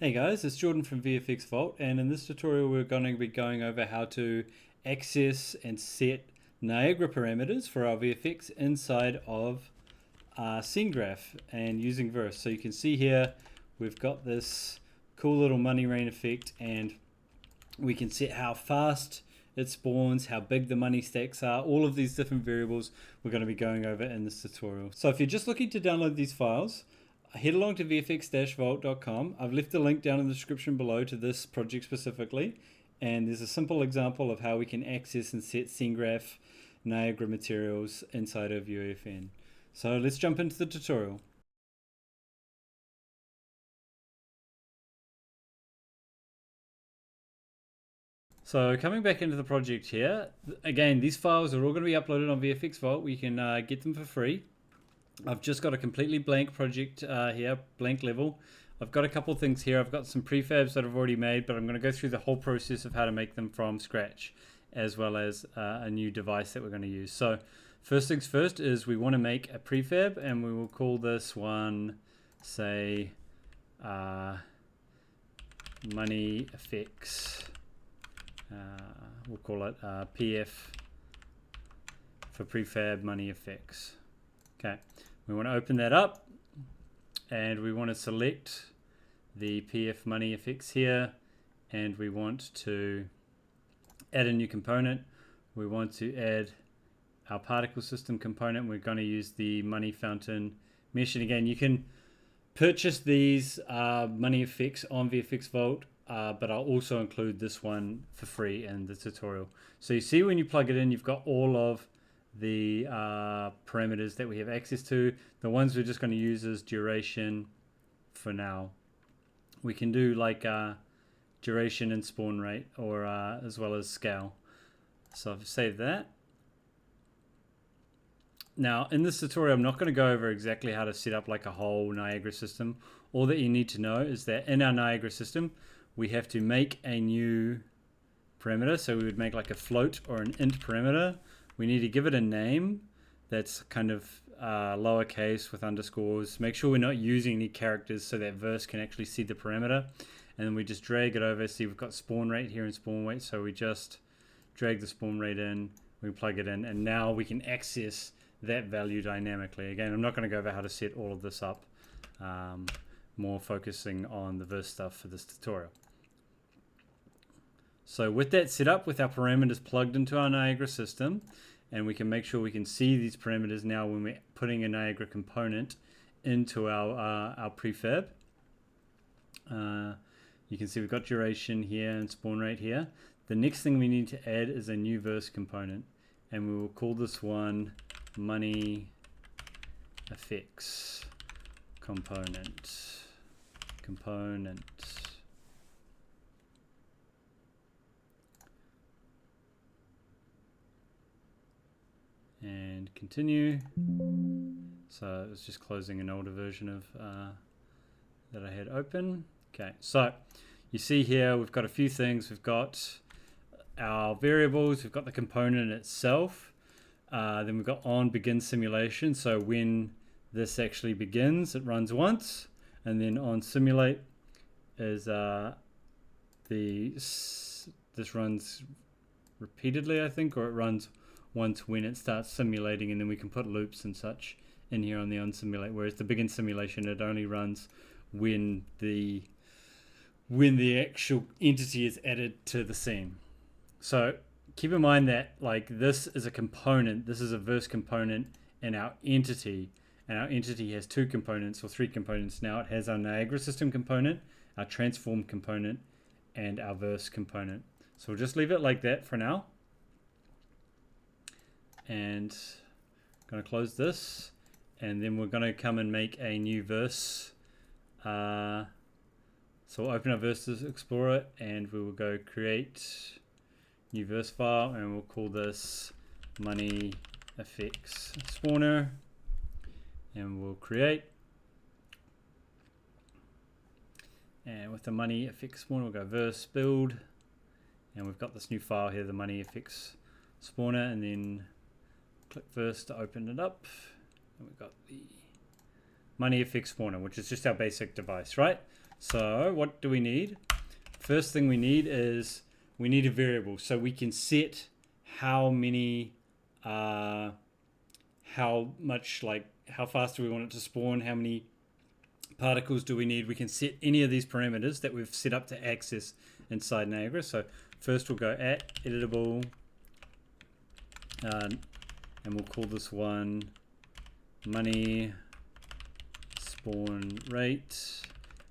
Hey guys, it's Jordan from VFX Vault, and in this tutorial we're going to be going over how to access and set Niagara parameters for our VFX inside of Scene Graph and using Verse. So you can see here we've got this cool little money rain effect, and we can set how fast it spawns, how big the money stacks are, all of these different variables we're going to be going over in this tutorial. So if you're just looking to download these files, head along to vfx-vault.com. I've left a link down in the description below to this project specifically, and there's a simple example of how we can access and set Scene Graph Niagara materials inside of UEFN. So let's jump into the tutorial. So coming back into the project here, again, these files are all going to be uploaded on VFX Vault. We can get them for free. I've just got a completely blank project here, blank level. I've got a couple things here. I've got some prefabs that I've already made, but I'm going to go through the whole process of how to make them from scratch, as well as a new device that we're going to use. So first things first is we want to make a prefab, and we will call this one, say, money effects. We'll call it PF for prefab money effects. Okay, we want to open that up, and we want to select the PF money effects here, and we want to add a new component. We want to add our particle system component. We're going to use the money fountain mesh, and again, you can purchase these money effects on VFX Vault, but I'll also include this one for free in the tutorial. So you see when you plug it in, you've got all of the parameters that we have access to. The ones we're just going to use is duration for now. We can do like duration and spawn rate, or as well as scale. So I've saved that. Now in this tutorial I'm not going to go over exactly how to set up like a whole Niagara system. All that you need to know is that in our Niagara system we have to make a new parameter. So we would make like a float or an int parameter. We need to give it a name that's kind of lowercase with underscores. Make sure we're not using any characters so that Verse can actually see the parameter. And then we just drag it over. See, we've got spawn rate here and spawn weight. So we just drag the spawn rate in, we plug it in, and now we can access that value dynamically. Again, I'm not going to go over how to set all of this up. More focusing on the Verse stuff for this tutorial. So with that set up, with our parameters plugged into our Niagara system, and we can make sure we can see these parameters now when we're putting a Niagara component into our prefab. You can see we've got duration here and spawn rate here. The next thing we need to add is a new Verse component, and we will call this one money effects component. And continue. So it's just closing an older version of that I had open. Okay, so you see here we've got a few things. We've got our variables, we've got the component itself, then we've got on begin simulation. So when this actually begins, it runs once, and then on simulate is this runs repeatedly, I think, or it runs once when it starts simulating, and then we can put loops and such in here on the on simulate. Whereas the begin simulation, it only runs when the actual entity is added to the scene. So keep in mind that like this is a component, this is a Verse component in our entity, and our entity has two components or three components now. It has our Niagara system component, our transform component, and our Verse component. So we'll just leave it like that for now. And I'm going to close this, and then we're going to come and make a new Verse. So we'll open our Verse Explorer, and we will go create new Verse file, and we'll call this money effects spawner, and we'll create. And with the money effects spawner, we'll go Verse build, and we've got this new file here, the money effects spawner, and then click Verse to open it up, and we've got the money effects spawner, which is just our basic device, right? So what do we need? First thing we need is we need a variable so we can set how many, how much, like how fast do we want it to spawn, how many particles do we need. We can set any of these parameters that we've set up to access inside Niagara. So first we'll go at editable, and we'll call this one money spawn rate,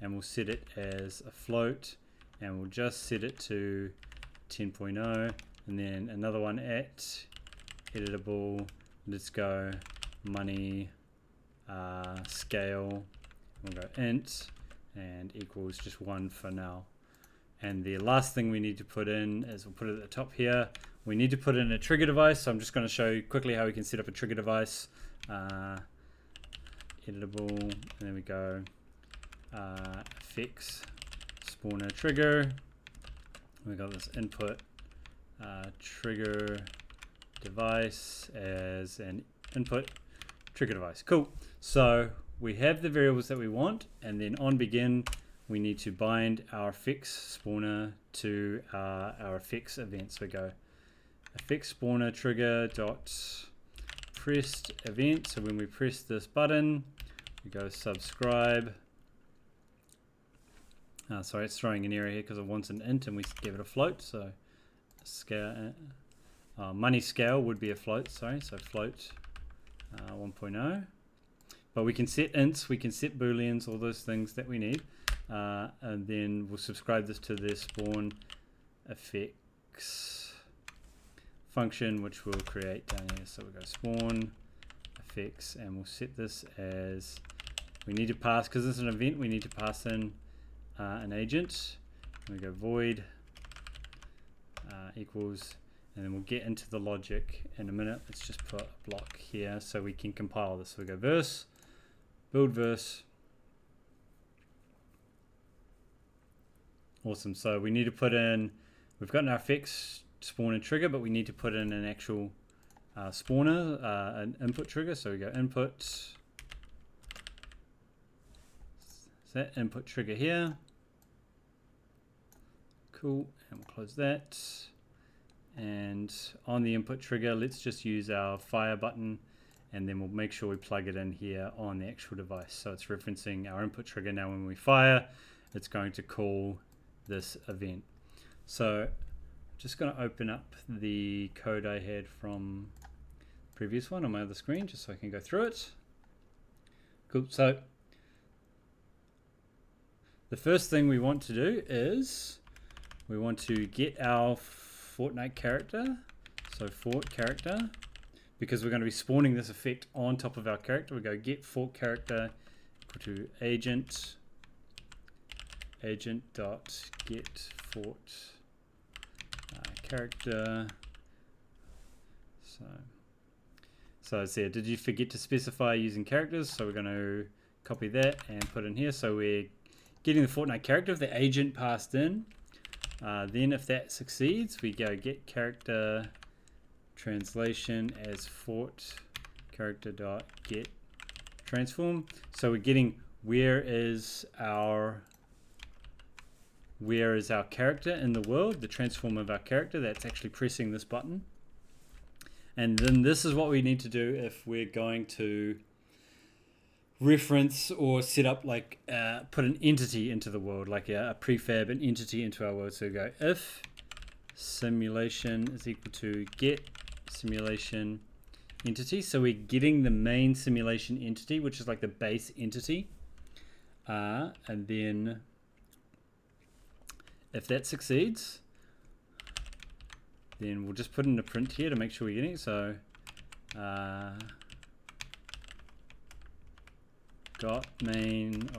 and we'll set it as a float, and we'll just set it to 10.0, and then another one at editable, let's go money scale, we'll go int and equals just 1 for now. And the last thing we need to put in is, we'll put it at the top here, we need to put in a trigger device. So I'm just going to show you quickly how we can set up a trigger device. Editable, and then we go fix spawner trigger, we got this input trigger device as an input trigger device. Cool. So we have the variables that we want, and then on begin we need to bind our fix spawner to our fix event. So we go fix spawner trigger dot pressed event. So when we press this button, we go subscribe. Sorry, it's throwing an error here because it wants an int and we give it a float. So scale, money scale would be a float. Sorry, so float 1.0. But we can set ints, we can set booleans, all those things that we need, and then we'll subscribe this to the spawn effects function, which we'll create down here. So we'll go spawn effects, and we'll set this as, we need to pass, because this is an event, we need to pass in an agent. We go void equals, and then we'll get into the logic in a minute. Let's just put a block here so we can compile this. So we go verse, build verse. Awesome. So we need to put in, we've gotten our fix spawner trigger, but we need to put in an actual spawner, an input trigger. So we go input, set input trigger here. Cool, and we'll close that. And on the input trigger, let's just use our fire button, and then we'll make sure we plug it in here on the actual device. So it's referencing our input trigger. Now when we fire, it's going to call this event. So just going to open up the code I had from the previous one on my other screen, just so I can go through it. Cool. So the first thing we want to do is we want to get our Fortnite character. So fort character, because we're going to be spawning this effect on top of our character. We go get fort character equal to agent dot get fort character. So it's there. Did you forget to specify using characters? So we're going to copy that and put in here. So we're getting the Fortnite character if the agent passed in. Then if that succeeds, we go get character translation as fort character dot get transform. So we're getting where is our character in the world, the transform of our character. That's actually pressing this button. And then this is what we need to do if we're going to reference or set up, like put an entity into the world, like a prefab, an entity into our world. So we go if simulation is equal to get simulation entity. So we're getting the main simulation entity, which is like the base entity, and then if that succeeds, then we'll just put in a print here to make sure we're getting it. So got main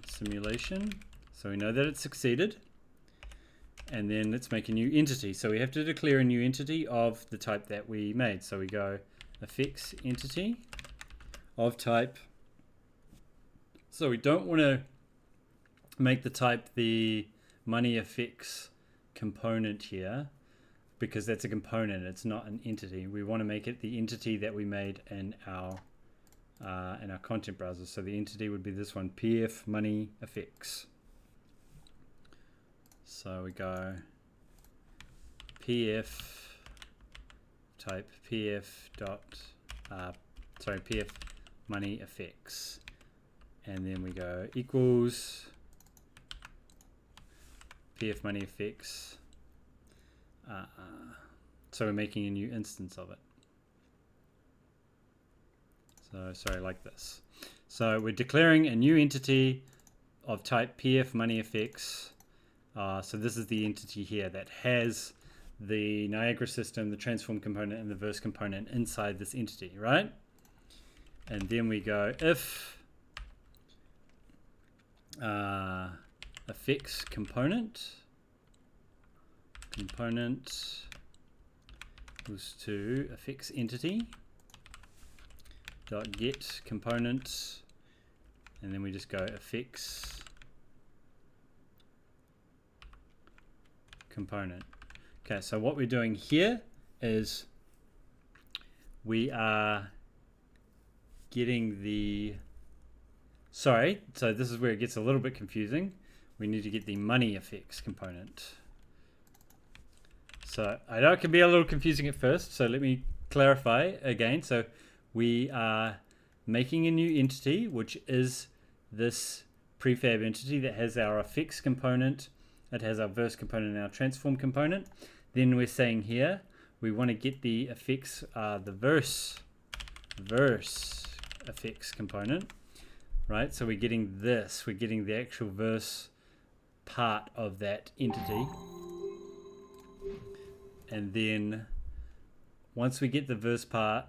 simulation. So we know that it succeeded. And then let's make a new entity. So we have to declare a new entity of the type that we made. So we go affix entity of type. So we don't want to make the type the money affix component here, because that's a component, it's not an entity. We want to make it the entity that we made in our in our content browser. So the entity would be this one, PF money effects. So we go PF type PF dot PF money effects, and then we go equals PF money effects. So we're making a new instance of it. So sorry, like this. So we're declaring a new entity of type PF money effects. So this is the entity here that has the Niagara system, the transform component, and the verse component inside this entity, right? And then we go if effects component equals to effects entity dot get component, and then we just go effects component. Okay, so what we're doing here is we are getting the, so this is where it gets a little bit confusing. We need to get the money effects component. So I know it can be a little confusing at first, so let me clarify again. So we are making a new entity, which is this prefab entity that has our effects component, it has our verse component and our transform component. Then we're saying here we want to get the effects, the verse effects component, right? So we're getting this, we're getting the actual verse part of that entity. And then once we get the verse part,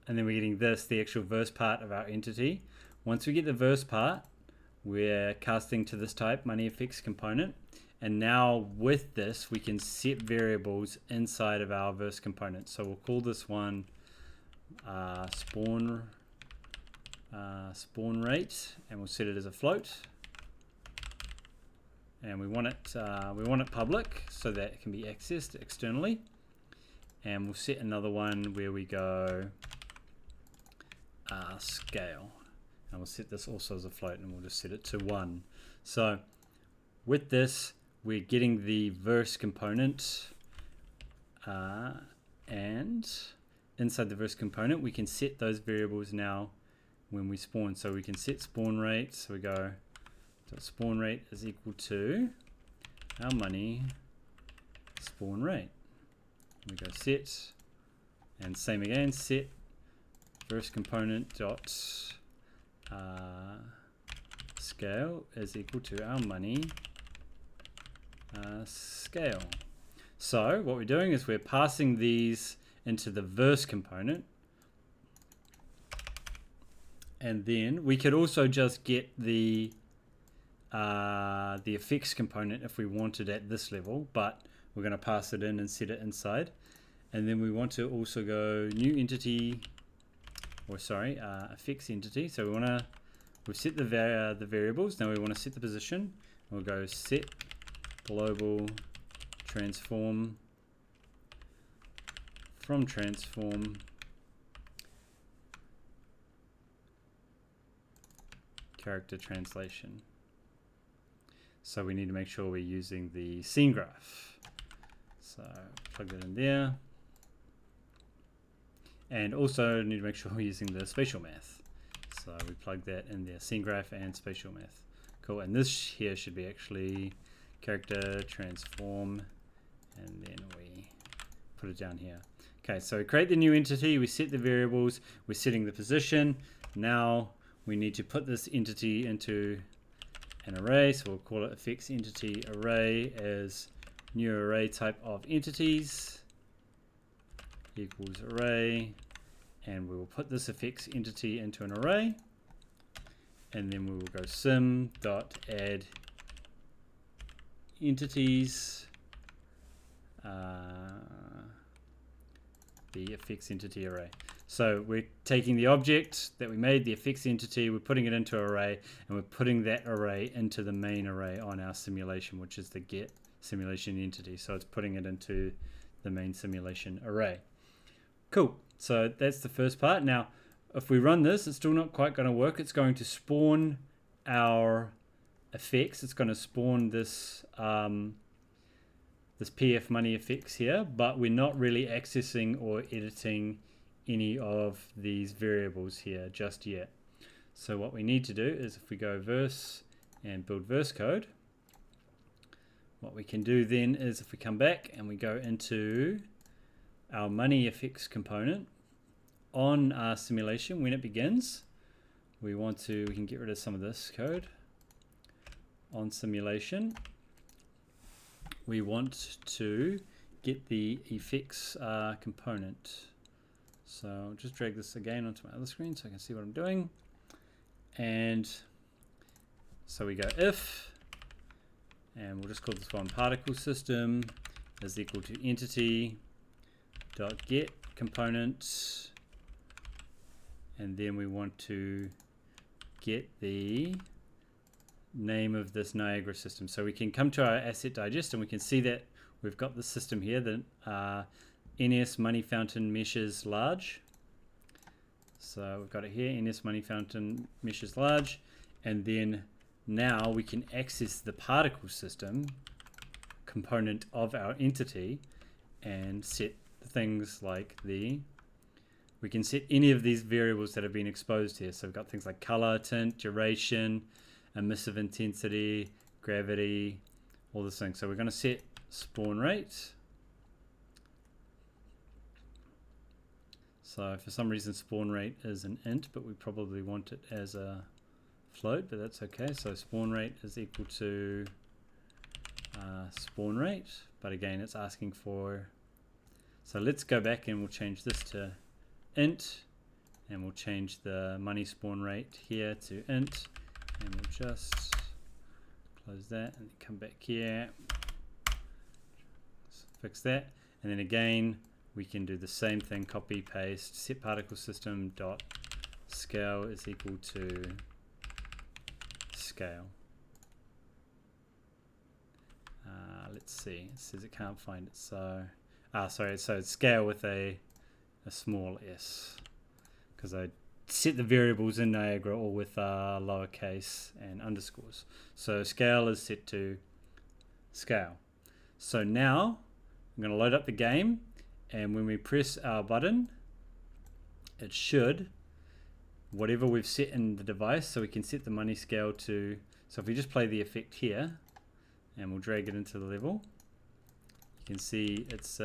and then we're getting this, the actual verse part of our entity. Once we get the verse part, we're casting to this type money effects component. And now with this, we can set variables inside of our verse component. So we'll call this one spawn rate, and we'll set it as a float. And we want it public so that it can be accessed externally. And we'll set another one where we go scale, and we'll set this also as a float, and we'll just set it to 1. So with this, we're getting the verse component, and inside the verse component we can set those variables now when we spawn. So we can set spawn rate, so we go spawn rate is equal to our money spawn rate. We go set, and same again, set verse component dot scale is equal to our money scale. So what we're doing is we're passing these into the verse component, and then we could also just get the effects component if we wanted at this level, but we're going to pass it in and set it inside. And then we want to also go new entity, or sorry, effects entity. So we've set the variables. Now we want to set the position. We'll go set global transform from transform character translation. So we need to make sure we're using the scene graph. So plug that in there. And also need to make sure we're using the spatial math. So we plug that in there, scene graph and spatial math. Cool, and this here should be actually character transform, and then we put it down here. Okay, so we create the new entity, we set the variables, we're setting the position. Now we need to put this entity into an array, so we'll call it effects entity array as new array type of entities equals array, and we will put this effects entity into an array, and then we will go sim dot add entities the effects entity array. So we're taking the object that we made, the effects entity, we're putting it into an array, and we're putting that array into the main array on our simulation, which is the get simulation entity. So it's putting it into the main simulation array. Cool. So that's the first part. Now if we run this, it's still not quite going to work. It's going to spawn our effects. It's going to spawn this this PF money effects here, but we're not really accessing or editing any of these variables here just yet. So what we need to do is, if we go verse and build verse code, what we can do then is, if we come back and we go into our money effects component on our simulation, when it begins, we can get rid of some of this code. On simulation, we want to get the effects component. So I'll just drag this again onto my other screen so I can see what I'm doing. And so we go if, and we'll just call this one particle system is equal to entity dot get component, and then we want to get the name of this Niagara system. So we can come to our asset digest and we can see that we've got the system here, the NS money fountain meshes large. So we've got it here, NS money fountain meshes large, and then now we can access the particle system component of our entity and set things like we can set any of these variables that have been exposed here. So we've got things like color, tint, duration, emissive intensity, gravity, all those things. So we're going to set spawn rate. So for some reason spawn rate is an int, but we probably want it as a float, but that's okay. So spawn rate is equal to spawn rate, but again it's asking for, so let's go back and we'll change this to int, and we'll change the money spawn rate here to int, and we'll just close that and come back here, fix that, and then again we can do the same thing, copy paste, set particle system dot scale is equal to scale. Let's see, it says it can't find it, so sorry, so it's scale with a small s, because I set the variables in Niagara all with lowercase and underscores. So scale is set to scale. So now I'm going to load up the game, and when we press our button, it should, whatever we've set in the device, so we can set the money scale to, so if we just play the effect here and we'll drag it into the level, you can see it's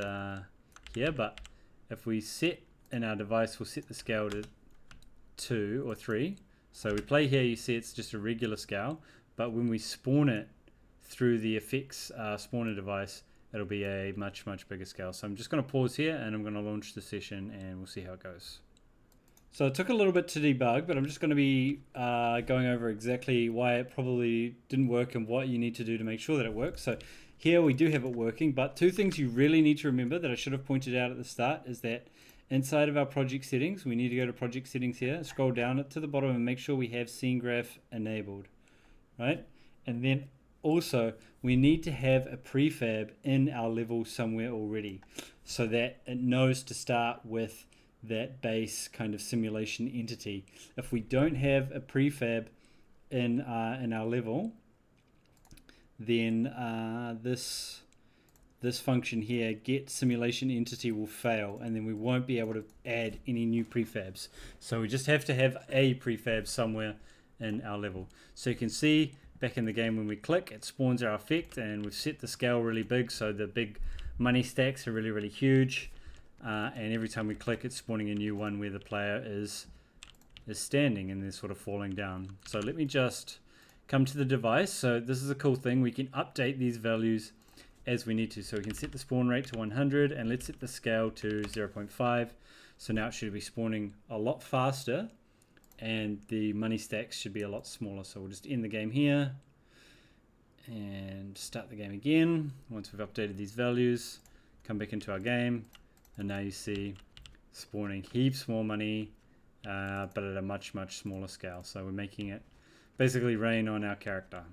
here, but if we set in our device, we'll set the scale to 2 or 3. So we play here, you see it's just a regular scale, but when we spawn it through the effects spawner device, it'll be a much bigger scale. So I'm just going to pause here and I'm going to launch the session and we'll see how it goes. So it took a little bit to debug, but I'm just going to be going over exactly why it probably didn't work and what you need to do to make sure that it works. So here we do have it working, but two things you really need to remember that I should have pointed out at the start is that inside of our project settings, we need to go to project settings here, scroll down to the bottom and make sure we have scene graph enabled, right? And then also we need to have a prefab in our level somewhere already so that it knows to start with that base kind of simulation entity. If we don't have a prefab in our level, then this function here, get simulation entity, will fail, and then we won't be able to add any new prefabs. So we just have to have a prefab somewhere in our level. So you can see back in the game when we click, it spawns our effect, and we've set the scale really big, so the big money stacks are really huge, and every time we click, it's spawning a new one where the player is standing and they're sort of falling down. So let me just come to the device. So this is a cool thing, we can update these values as we need to. So we can set the spawn rate to 100 and let's set the scale to 0.5. So now it should be spawning a lot faster and the money stacks should be a lot smaller. So we'll just end the game here and start the game again. Once we've updated these values, come back into our game, and now you see spawning heaps more money, but at a much smaller scale. So we're making it basically rain on our character.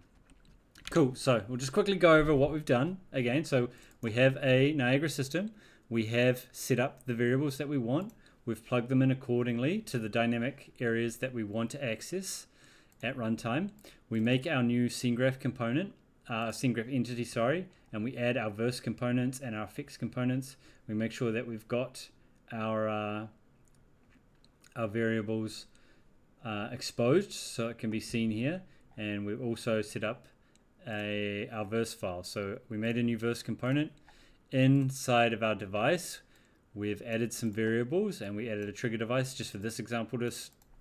Cool, so we'll just quickly go over what we've done again. So we have a Niagara system, we have set up the variables that we want, we've plugged them in accordingly to the dynamic areas that we want to access at runtime. We make our new scene graph component, scene graph entity, sorry, and we add our verse components and our fix components. We make sure that we've got our variables exposed so it can be seen here, and we've also set up our verse file. So we made a new verse component inside of our device. We've added some variables, and we added a trigger device just for this example,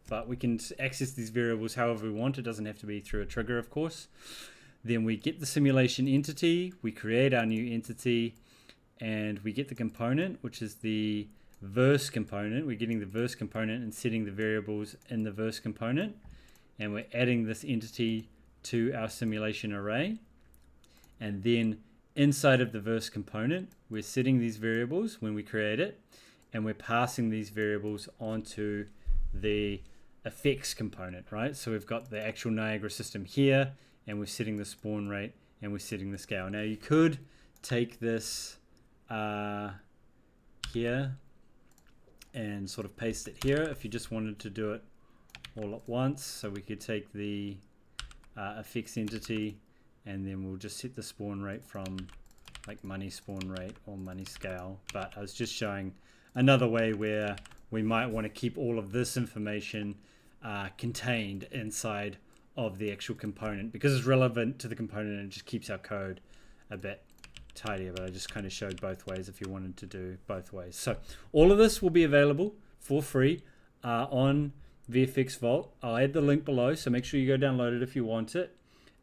but we can access these variables however we want. It doesn't have to be through a trigger, of course. Then we get the simulation entity, we create our new entity, and we get the component, which is the verse component. We're getting the verse component and setting the variables in the verse component, and we're adding this entity to our simulation array. And then inside of the verse component, we're setting these variables when we create it, and we're passing these variables onto the effects component, right? So we've got the actual Niagara system here, and we're setting the spawn rate, and we're setting the scale. Now you could take this here and sort of paste it here if you just wanted to do it all at once. So we could take the effects entity, and then we'll just set the spawn rate from like money spawn rate or money scale. But I was just showing another way where we might want to keep all of this information contained inside of the actual component because it's relevant to the component and it just keeps our code a bit tidier. But I just kind of showed both ways if you wanted to do both ways. So all of this will be available for free on VFX Vault. I'll add the link below, so make sure you go download it if you want it.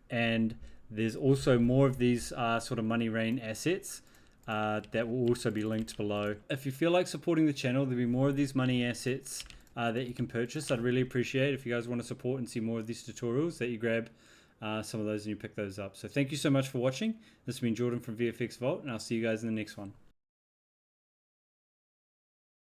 And there's also more of these sort of money rain assets that will also be linked below. If you feel like supporting the channel, there'll be more of these money assets that you can purchase. I'd really appreciate it if you guys want to support and see more of these tutorials, that you grab some of those and you pick those up. So thank you so much for watching. This has been Jordan from VFX Vault, and I'll see you guys in the next one.